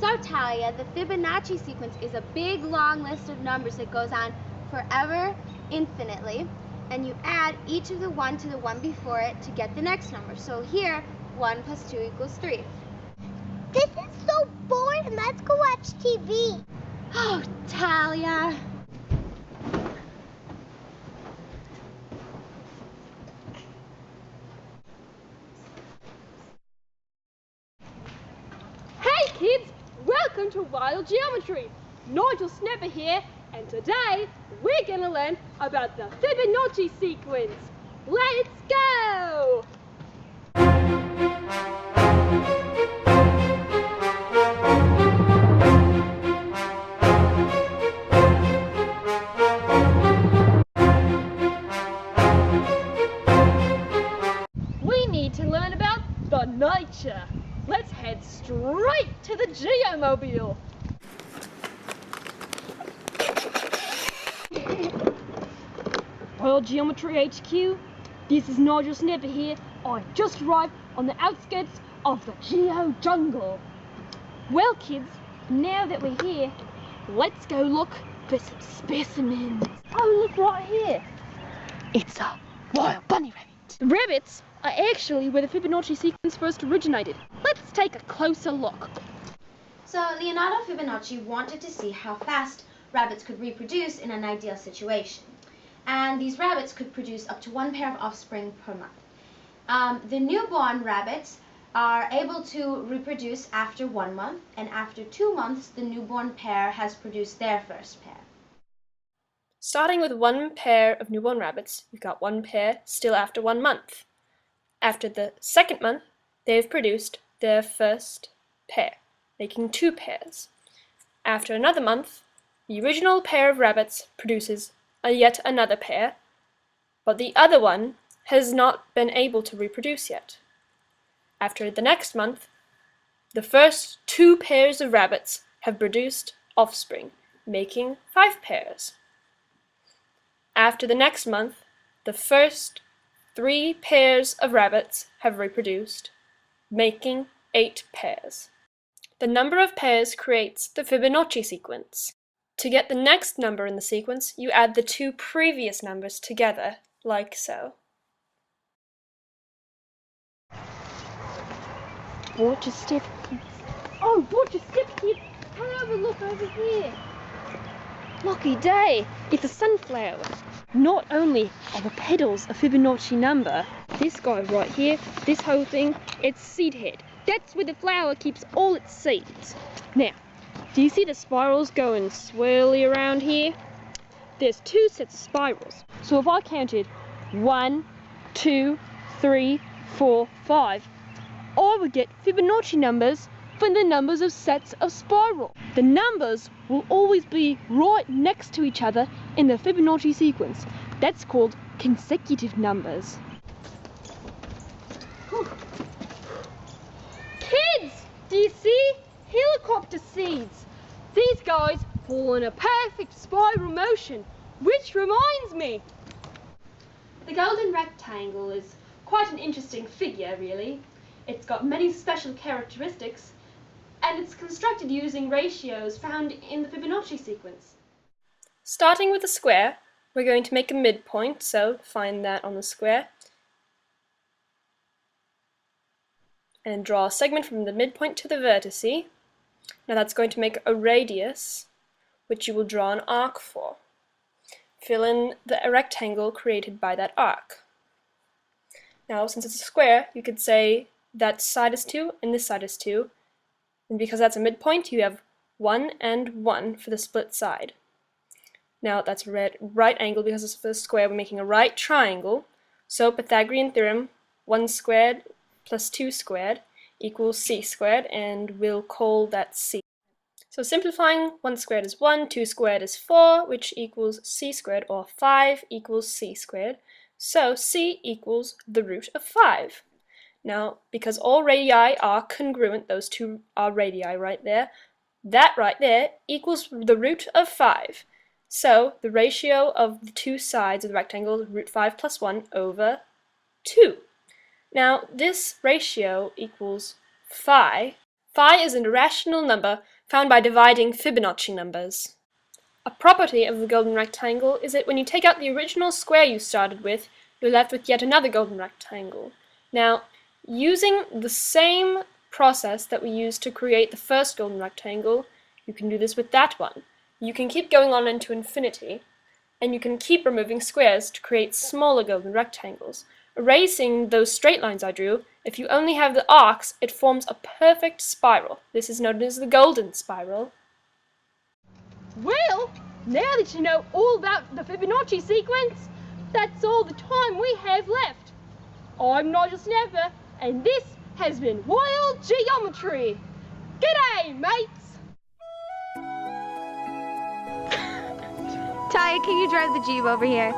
So Talia, the Fibonacci sequence is a big long list of numbers that goes on forever, infinitely, and you add each of the 1 to the one before it to get the next number. So here, 1 plus 2 equals 3. This is so boring. Let's go watch TV. Oh, Talia. Hey kids, welcome to Wild Geometry. Nigel Snapper here, and today we're going to learn about the Fibonacci sequence. Let's go! We need to learn about the nature. Let's head straight to the Geomobile. World Geometry HQ, this is Nigel Snapper here. I just arrived on the outskirts of the Geo Jungle. Well kids, now that we're here, let's go look for some specimens. Oh, look right here. It's a wild bunny rabbit. The rabbits are actually where the Fibonacci sequence first originated. Let's take a closer look. So Leonardo Fibonacci wanted to see how fast rabbits could reproduce in an ideal situation. And these rabbits could produce up to 1 pair of offspring per month. The newborn rabbits are able to reproduce after 1 month, and after 2 months the newborn pair has produced their first pair. Starting with 1 pair of newborn rabbits, you've got 1 pair still after 1 month. After the second month, they've produced their first pair, making 2 pairs. After another month, the original pair of rabbits produces yet another pair, but the other one has not been able to reproduce yet. After the next month, the first 2 pairs of rabbits have produced offspring, making 5 pairs. After the next month, the first 3 pairs of rabbits have reproduced, making 8 pairs. The number of pairs creates the Fibonacci sequence. To get the next number in the sequence, you add the 2 previous numbers together, like so. Watch your step. Oh, watch your step, kid. Come have a look over here. Lucky day. It's a sunflower. Not only are the petals a Fibonacci number, this guy right here, this whole thing, it's seed head. That's where the flower keeps all its seeds. Now, do you see the spirals going swirly around here? There's 2 sets of spirals. So if I counted 1, 2, 3, 4, 5, I would get Fibonacci numbers for the numbers of sets of spiral. The numbers will always be right next to each other in the Fibonacci sequence. That's called consecutive numbers. Kids, do you see? Helicopter seeds. These guys fall in a perfect spiral motion, which reminds me. The golden rectangle is quite an interesting figure, really. It's got many special characteristics, and it's constructed using ratios found in the Fibonacci sequence. Starting with the square, we're going to make a midpoint, so find that on the square. And draw a segment from the midpoint to the vertice. Now that's going to make a radius, which you will draw an arc for. Fill in the rectangle created by that arc. Now, since it's a square, you could say that side is 2 and this side is 2. And because that's a midpoint, you have 1 and 1 for the split side. Now that's a right angle because it's for the square. We're making a right triangle. So Pythagorean theorem, 1 squared plus 2 squared equals c squared, and we'll call that c. So simplifying, 1 squared is 1, 2 squared is 4, which equals c squared, or 5 equals c squared. So c equals the root of 5. Now, because all radii are congruent, those 2 are radii right there, that right there equals the root of 5. So the ratio of the 2 sides of the rectangle is root 5 plus 1 over 2. Now, this ratio equals phi. Phi is an irrational number found by dividing Fibonacci numbers. A property of the golden rectangle is that when you take out the original square you started with, you're left with yet another golden rectangle. Now, using the same process that we used to create the first golden rectangle, you can do this with that one. You can keep going on into infinity, and you can keep removing squares to create smaller golden rectangles. Erasing those straight lines I drew, if you only have the arcs, it forms a perfect spiral. This is known as the golden spiral. Well, now that you know all about the Fibonacci sequence, that's all the time we have left. I'm Nigel Snapper, and this has been Wild Geometry. G'day, mates! Talia, can you drive the Jeep over here?